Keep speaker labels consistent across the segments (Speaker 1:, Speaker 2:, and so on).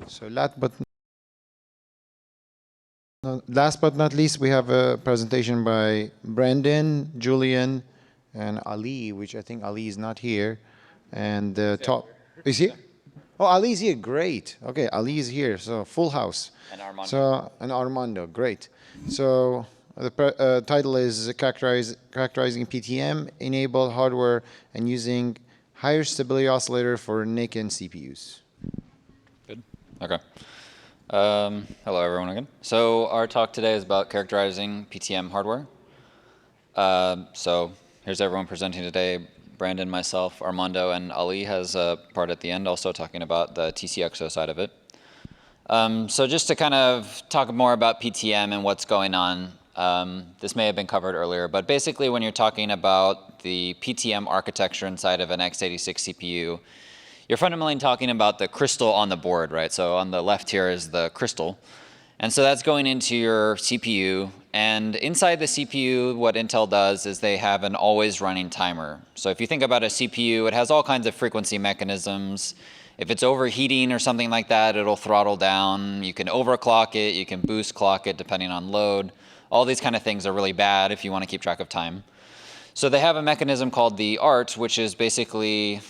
Speaker 1: So last but not least, we have a presentation by Brandon, Julian, and Ali, which I think Ali is not here. And the top is he? Oh, Ali's here. Great. Okay, Ali is here. So full house.
Speaker 2: And Armando.
Speaker 1: So and Armando. Great. So the title is characterizing PTM, enable hardware, and using higher stability oscillator for NIC and CPUs.
Speaker 2: Good. Okay. Hello, everyone again. So our talk today is about characterizing PTM hardware. So here's everyone presenting today. Brandon, myself, Armando, and Ali has a part at the end also talking about the TCXO side of it. So just to kind of talk more about PTM and what's going on, this may have been covered earlier, but basically when you're talking about the PTM architecture inside of an x86 CPU, you're fundamentally talking about the crystal on the board, right? So on the left here is the crystal. And so that's going into your CPU. And inside the CPU, what Intel does is they have an always running timer. So if you think about a CPU, it has all kinds of frequency mechanisms. If it's overheating or something like that, it'll throttle down. You can overclock it, you can boost clock it depending on load. All these kind of things are really bad if you want to keep track of time. So they have a mechanism called the ART, which is basically,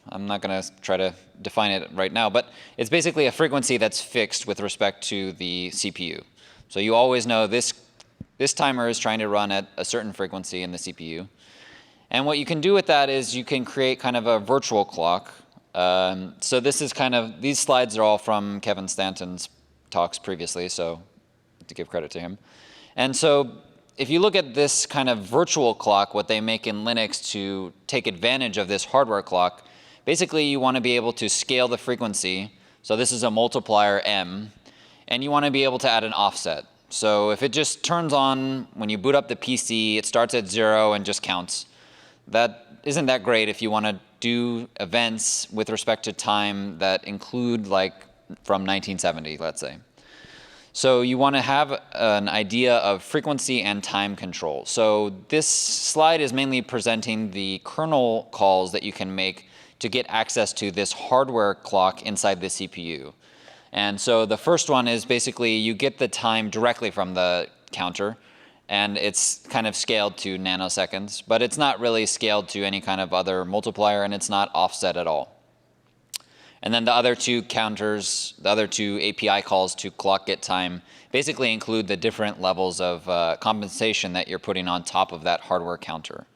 Speaker 2: I'm not going to try to define it right now, but it's basically a frequency that's fixed with respect to the CPU. So you always know this timer is trying to run at a certain frequency in the CPU. And what you can do with that is you can create kind of a virtual clock. So this is kind of, these slides are all from Kevin Stanton's talks previously, so to give credit to him. And so if you look at this kind of virtual clock, what they make in Linux to take advantage of this hardware clock, basically you want to be able to scale the frequency. So this is a multiplier M, and you want to be able to add an offset. So if it just turns on when you boot up the PC, it starts at 0 and just counts. That isn't that great if you want to do events with respect to time that include like from 1970, let's say. So you want to have an idea of frequency and time control. So this slide is mainly presenting the kernel calls that you can make to get access to this hardware clock inside the CPU. And so the first one is basically you get the time directly from the counter, and it's kind of scaled to nanoseconds, but it's not really scaled to any kind of other multiplier, and it's not offset at all. And then the other two counters, the other two API calls to clock get time basically include the different levels of compensation that you're putting on top of that hardware counter.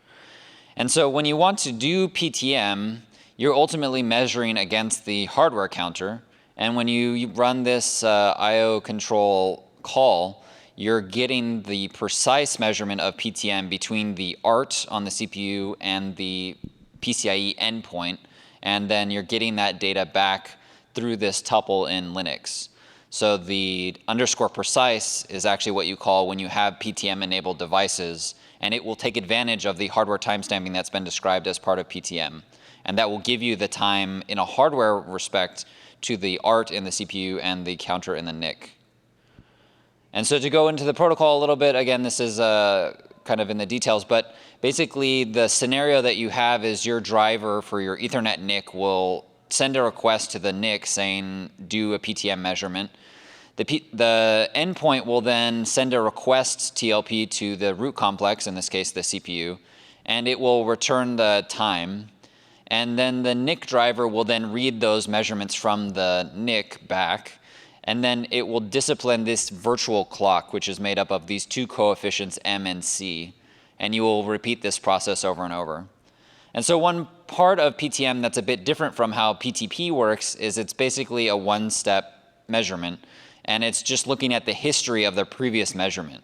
Speaker 2: And so when you want to do PTM, you're ultimately measuring against the hardware counter. And when you run this I/O control call, you're getting the precise measurement of PTM between the ART on the CPU and the PCIe endpoint. And then you're getting that data back through this tuple in Linux. So the _precise is actually what you call when you have PTM-enabled devices, and it will take advantage of the hardware timestamping that's been described as part of PTM. And that will give you the time in a hardware respect to the ART in the CPU and the counter in the NIC. And so to go into the protocol a little bit, again, this is kind of in the details, but basically the scenario that you have is your driver for your Ethernet NIC will send a request to the NIC saying do a PTM measurement. The endpoint will then send a request TLP to the root complex, in this case the CPU, and it will return the time. And then the NIC driver will then read those measurements from the NIC back, and then it will discipline this virtual clock, which is made up of these two coefficients M and C, and you will repeat this process over and over. And so one part of PTM that's a bit different from how PTP works is it's basically a one-step measurement, and it's just looking at the history of the previous measurement.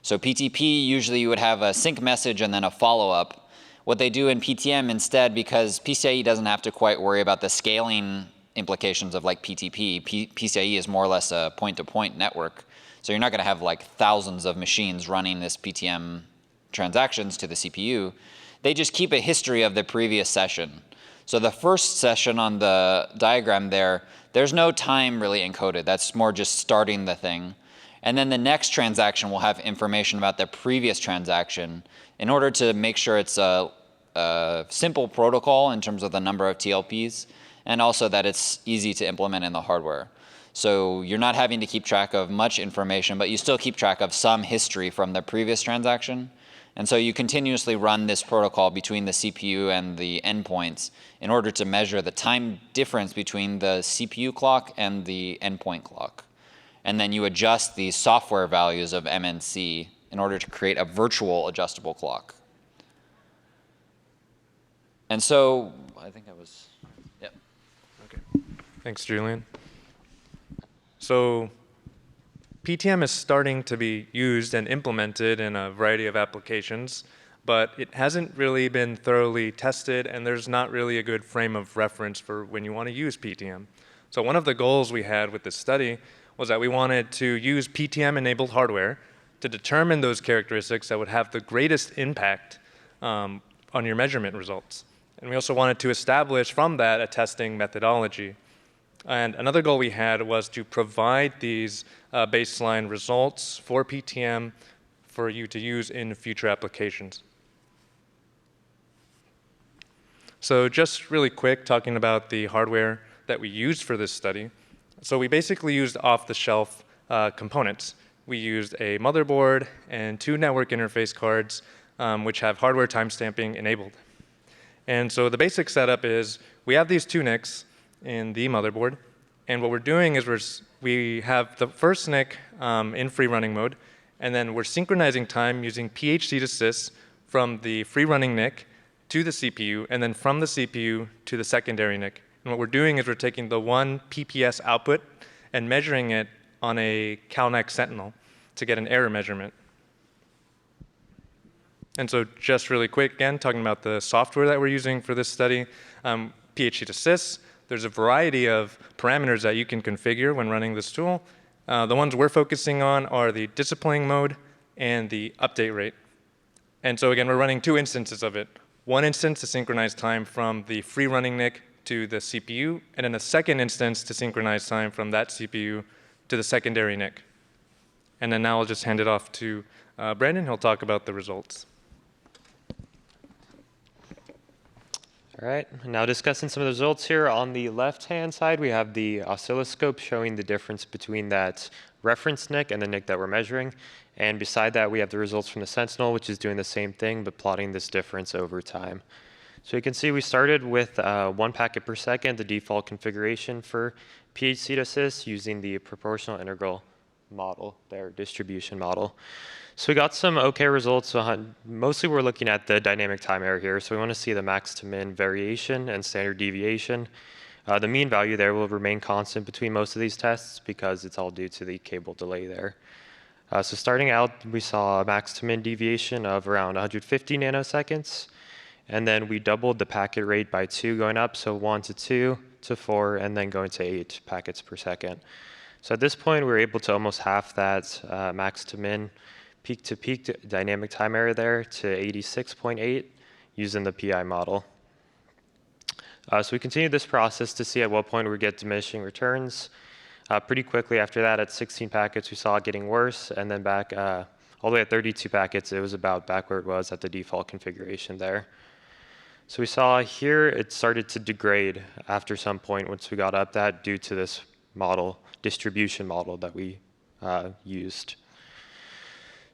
Speaker 2: So PTP, usually you would have a sync message and then a follow-up. What they do in PTM instead, because PCIe doesn't have to quite worry about the scaling implications of like PTP. PCIe is more or less a point-to-point network. So you're not going to have like thousands of machines running this PTM transactions to the CPU. They just keep a history of the previous session. So the first session on the diagram there, there's no time really encoded. That's more just starting the thing. And then the next transaction will have information about the previous transaction in order to make sure it's a simple protocol in terms of the number of TLPs. and also that it's easy to implement in the hardware. So you're not having to keep track of much information, but you still keep track of some history from the previous transaction. And so you continuously run this protocol between the CPU and the endpoints in order to measure the time difference between the CPU clock and the endpoint clock. And then you adjust the software values of MNC in order to create a virtual adjustable clock. And so I think I was, yep.
Speaker 3: Okay. Thanks, Julian. So PTM is starting to be used and implemented in a variety of applications, but it hasn't really been thoroughly tested, and there's not really a good frame of reference for when you want to use PTM. So one of the goals we had with this study was that we wanted to use PTM-enabled hardware to determine those characteristics that would have the greatest impact on your measurement results. And we also wanted to establish from that a testing methodology. And another goal we had was to provide these baseline results for PTM for you to use in future applications. So just really quick, talking about the hardware that we used for this study. So we basically used off-the-shelf components. We used a motherboard and 2 network interface cards, which have hardware timestamping enabled. And so the basic setup is we have these 2 NICs in the motherboard, and what we're doing is we have the first NIC in free running mode, and then we're synchronizing time using PHC to sys from the free running NIC to the CPU, and then from the CPU to the secondary NIC. And what we're doing is we're taking the 1 PPS output and measuring it on a Calnex Sentinel to get an error measurement. And so just really quick, again, talking about the software that we're using for this study, PHC to sys. There's a variety of parameters that you can configure when running this tool. The ones we're focusing on are the disciplining mode and the update rate. And so again, we're running 2 instances of it. One instance to synchronize time from the free running NIC to the CPU, and then a second instance to synchronize time from that CPU to the secondary NIC. And then now I'll just hand it off to Brandon. He'll talk about the results.
Speaker 4: All right, now discussing some of the results here. On the left-hand side, we have the oscilloscope showing the difference between that reference NIC and the NIC that we're measuring. And beside that, we have the results from the Sentinel, which is doing the same thing, but plotting this difference over time. So you can see we started with 1 packet per second, the default configuration for PHC to sys using the proportional integral model, their distribution model. So we got some okay results. Mostly we're looking at the dynamic time error here. So we want to see the max to min variation and standard deviation. The mean value there will remain constant between most of these tests because it's all due to the cable delay there. So starting out, we saw a max to min deviation of around 150 nanoseconds. And then we doubled the packet rate by 2 going up, so 1 to 2 to 4, and then going to 8 packets per second. So at this point, we were able to almost half that max to min peak-to-peak dynamic time error there to 86.8 using the PI model. So we continued this process to see at what point we get diminishing returns. Pretty quickly after that, at 16 packets, we saw it getting worse, and then back all the way at 32 packets, it was about back where it was at the default configuration there. So we saw here it started to degrade after some point once we got up that due to this model, distribution model that we used.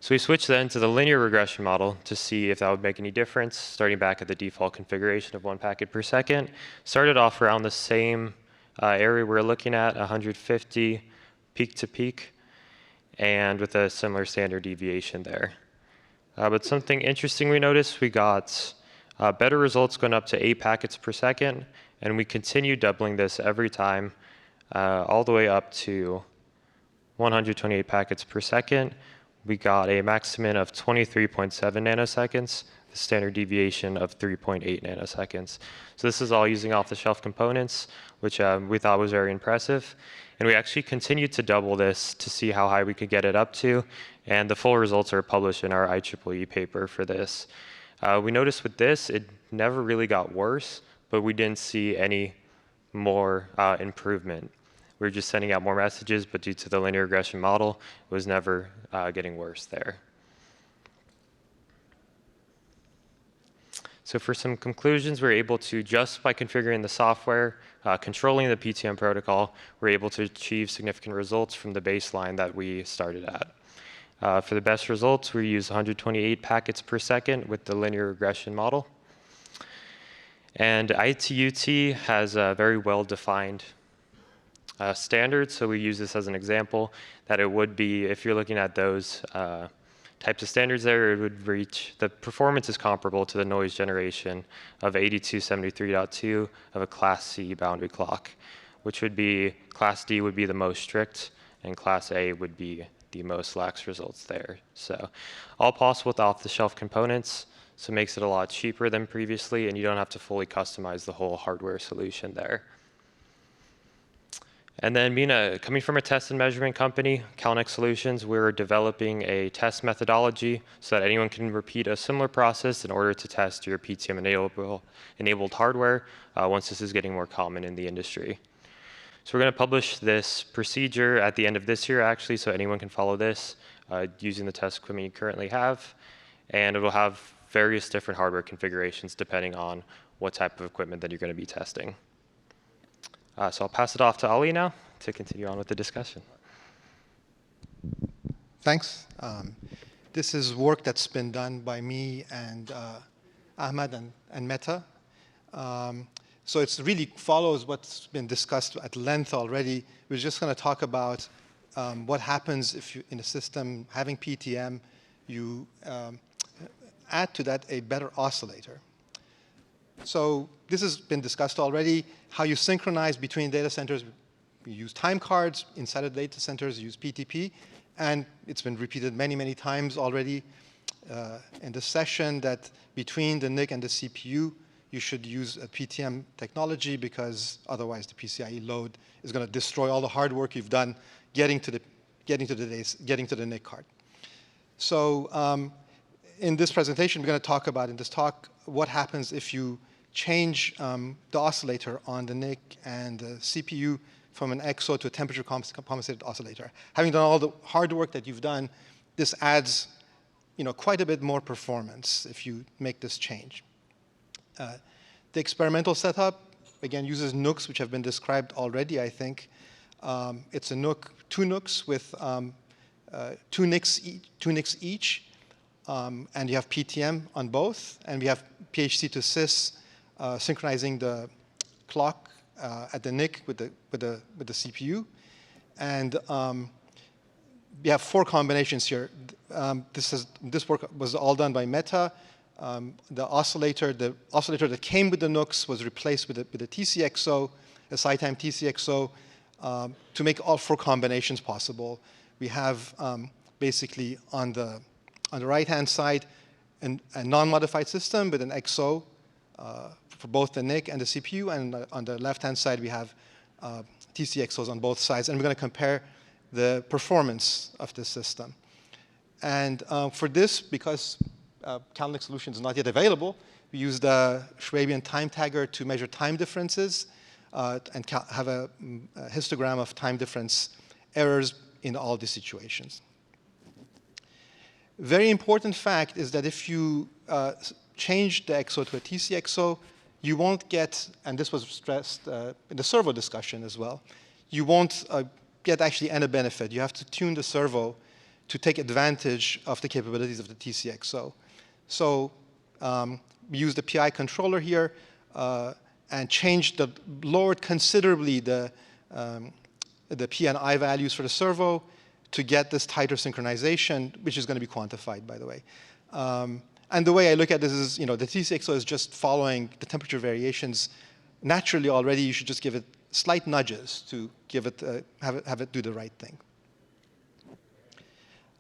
Speaker 4: So we switched then to the linear regression model to see if that would make any difference, starting back at the default configuration of 1 packet per second. Started off around the same area we're looking at, 150 peak to peak, and with a similar standard deviation there. But something interesting we noticed, we got better results going up to 8 packets per second, and we continued doubling this every time, all the way up to 128 packets per second. We got a maximum of 23.7 nanoseconds, the standard deviation of 3.8 nanoseconds. So this is all using off-the-shelf components, which we thought was very impressive. And we actually continued to double this to see how high we could get it up to. And the full results are published in our IEEE paper for this. We noticed with this, it never really got worse, but we didn't see any more improvement. We were just sending out more messages, but due to the linear regression model, it was never getting worse there. So for some conclusions, we're able to, just by configuring the software, controlling the PTM protocol, we're able to achieve significant results from the baseline that we started at. For the best results, we use 128 packets per second with the linear regression model. And ITUT has a very well-defined standards, so we use this as an example, that it would be, if you're looking at those types of standards there, it would reach, the performance is comparable to the noise generation of 8273.2 of a Class C boundary clock, which would be, Class D would be the most strict, and Class A would be the most lax results there. So all possible with off-the-shelf components, so it makes it a lot cheaper than previously, and you don't have to fully customize the whole hardware solution there. And then coming from a test and measurement company, Calnex Solutions, we're developing a test methodology so that anyone can repeat a similar process in order to test your PTM-enabled hardware once this is getting more common in the industry. So we're going to publish this procedure at the end of this year, actually, so anyone can follow this using the test equipment you currently have. And it will have various different hardware configurations depending on what type of equipment that you're going to be testing. So I'll pass it off to Ali now to continue on with the discussion.
Speaker 5: Thanks. This is work that's been done by me and Ahmad and Meta. So it really follows what's been discussed at length already. We're just going to talk about what happens if you, in a system having PTM, you add to that a better oscillator. So this has been discussed already, how you synchronize between data centers. You use time cards. Inside of data centers, you use PTP. And it's been repeated many, many times already in the session that between the NIC and the CPU, you should use a PTM technology because otherwise the PCIe load is going to destroy all the hard work you've done getting to the NIC card. So in this presentation, we're going to talk about, in this talk, what happens if you change the oscillator on the NIC and the CPU from an XO to a temperature compensated oscillator. Having done all the hard work that you've done, this adds quite a bit more performance if you make this change. The experimental setup, again, uses NUCs, which have been described already, I think. It's a NUC, two NUCs with two NICs each. And you have PTM on both, and we have PHC to sys synchronizing the clock at the NIC with the CPU, and we have 4 combinations here. This work was all done by Meta. The oscillator that came with the NUCs was replaced with a TCXO, a SiTime TCXO, to make all 4 combinations possible. We have basically on the right-hand side, a non-modified system with an XO for both the NIC and the CPU, and on the left-hand side, we have TCXOs on both sides, and we're going to compare the performance of this system. And for this, because Calnex solution is not yet available, we use the Schwabian time tagger to measure time differences and have a histogram of time difference errors in all these situations. Very important fact is that if you change the XO to a TCXO, you won't get, and this was stressed in the servo discussion as well, you won't get actually any benefit. You have to tune the servo to take advantage of the capabilities of the TCXO. So we use the PI controller here and lowered considerably the P and I values for the servo to get this tighter synchronization, which is going to be quantified, by the way. And the way I look at this is, the TCXO is just following the temperature variations. Naturally, already, you should just give it slight nudges to give it, have it do the right thing.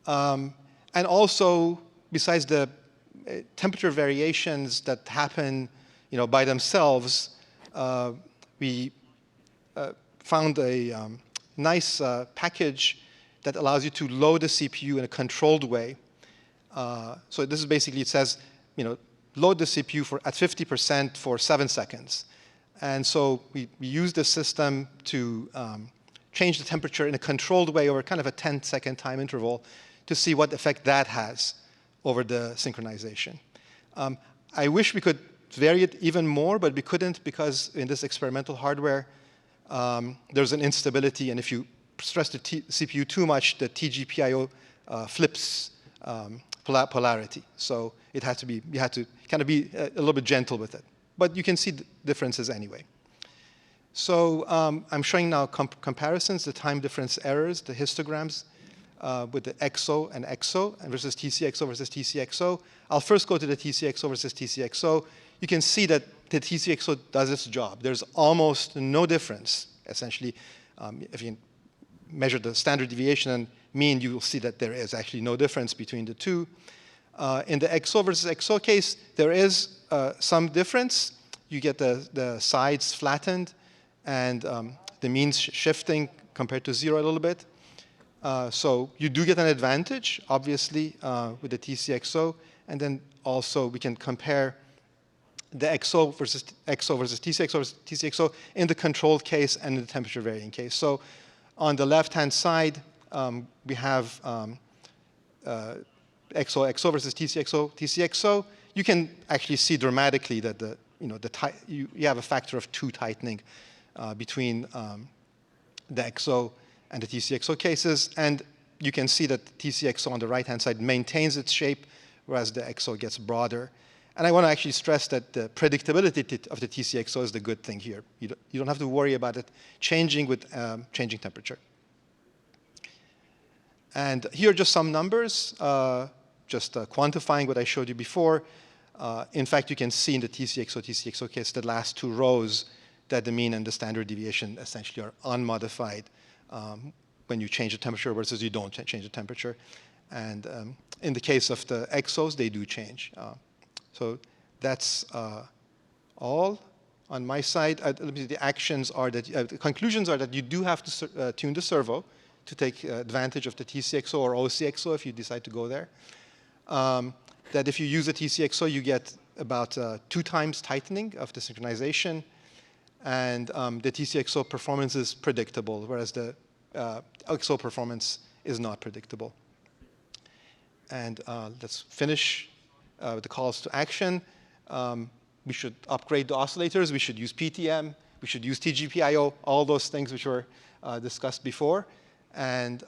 Speaker 5: And also, besides the temperature variations that happen, by themselves, we found a nice package that allows you to load the CPU in a controlled way. So this is basically, it says, load the CPU at 50% for 7 seconds. And so we use the system to change the temperature in a controlled way over kind of a 10-second time interval to see what effect that has over the synchronization. I wish we could vary it even more, but we couldn't because in this experimental hardware, there's an instability, and if you stress the CPU too much, the TGPIO flips polarity. So it had to be, you had to kind of be a little bit gentle with it. But you can see the differences anyway. So I'm showing now comparisons, the time difference errors, the histograms with the XO and XO and versus TCXO versus TCXO. I'll first go to the TCXO versus TCXO. You can see that the TCXO does its job. There's almost no difference, essentially. If you measure the standard deviation and mean, you will see that there is actually no difference between the two. In the XO versus XO case, there is some difference. You get the sides flattened and the means shifting compared to 0 a little bit. So you do get an advantage, obviously, with the TCXO. And then also we can compare the XO versus TCXO versus TCXO in the controlled case and in the temperature varying case. So on the left-hand side, we have XO versus TCXO. You can actually see dramatically that you have a factor of 2 tightening between the XO and the TCXO cases. And you can see that the TCXO on the right-hand side maintains its shape, whereas the XO gets broader. And I want to actually stress that the predictability of the TCXO is the good thing here. You don't have to worry about it changing with changing temperature. And here are just some numbers, just quantifying what I showed you before. In fact, you can see in the TCXO case, the last 2 rows, that the mean and the standard deviation essentially are unmodified when you change the temperature versus you don't change the temperature. And in the case of the XOs, they do change. So that's all on my side. The actions are that, the conclusions are that you do have to tune the servo to take advantage of the TCXO or OCXO if you decide to go there. That if you use a TCXO, you get about 2 times tightening of the synchronization. And the TCXO performance is predictable, whereas the XO performance is not predictable. And let's finish with the calls to action. We should upgrade the oscillators. We should use PTM. We should use TGPIO, all those things which were discussed before. And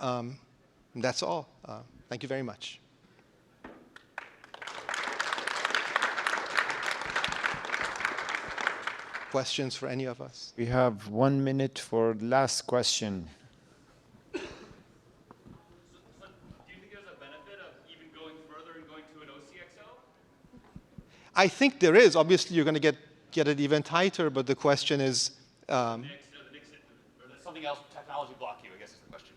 Speaker 5: that's all. Thank you very much. Questions for any of us?
Speaker 1: We have 1 minute for last question.
Speaker 6: Do you think there's a benefit of even going further and going to an OCXO?
Speaker 5: I think there is. Obviously, you're going to get it even tighter, but the question is...
Speaker 6: Or does something else technology block you, I guess is the question.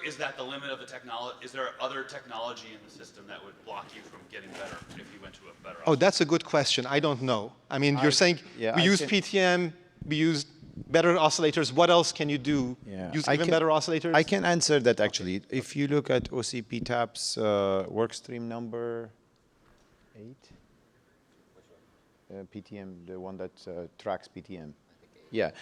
Speaker 6: Is that the limit of the technology? Is there other technology in the system that would block you from getting better if you went to a better
Speaker 5: Oh, that's a good question. I don't know. I mean, you're saying we use PTM, we use better oscillators. What else can you do?
Speaker 1: Yeah.
Speaker 5: Use even better oscillators?
Speaker 1: I can answer that, actually. If you look at OCP TAP's workstream number 8, PTM, the one that tracks PTM. Yeah,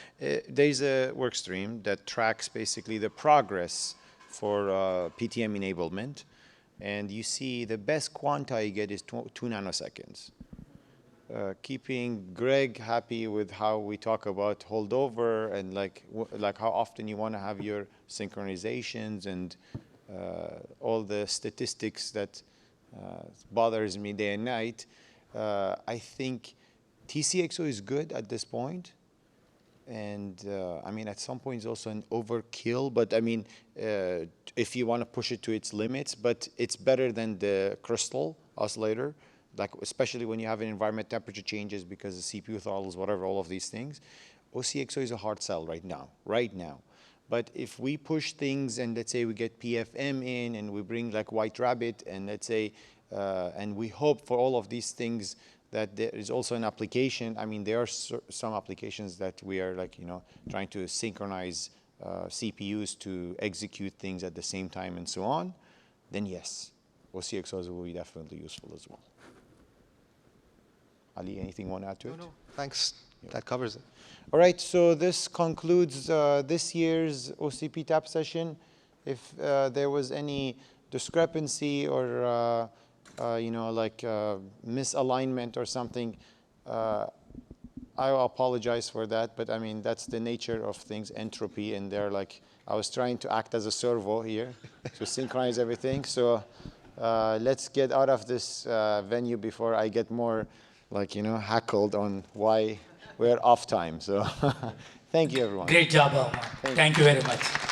Speaker 1: there's a work stream that tracks basically the progress for PTM enablement. And you see the best quanta you get is 2 nanoseconds. Keeping Greg happy with how we talk about holdover and like how often you want to have your synchronizations and all the statistics that bothers me day and night. I think TCXO is good at this point. And I mean, at some point, it's also an overkill. But I mean, if you want to push it to its limits, but it's better than the crystal oscillator, like especially when you have an environment temperature changes because the CPU throttles, whatever, all of these things. OCXO is a hard sell right now. But if we push things and let's say we get PFM in and we bring like White Rabbit and let's say, and we hope for all of these things that there is also an application. I mean, there are some applications that we are like, trying to synchronize CPUs to execute things at the same time and so on. Then yes, OCXOs will be definitely useful as well. Ali, anything you want to add to it?
Speaker 5: No, thanks. Yeah. That covers it.
Speaker 1: All right, so this concludes this year's OCP TAP session. If there was any discrepancy or like misalignment or something, I apologize for that, but I mean, that's the nature of things, entropy, and they're like, I was trying to act as a servo here to synchronize everything. So let's get out of this venue before I get more, like, hackled on why we're off time. So thank you, everyone.
Speaker 7: Great job, Omar. Thank you very much.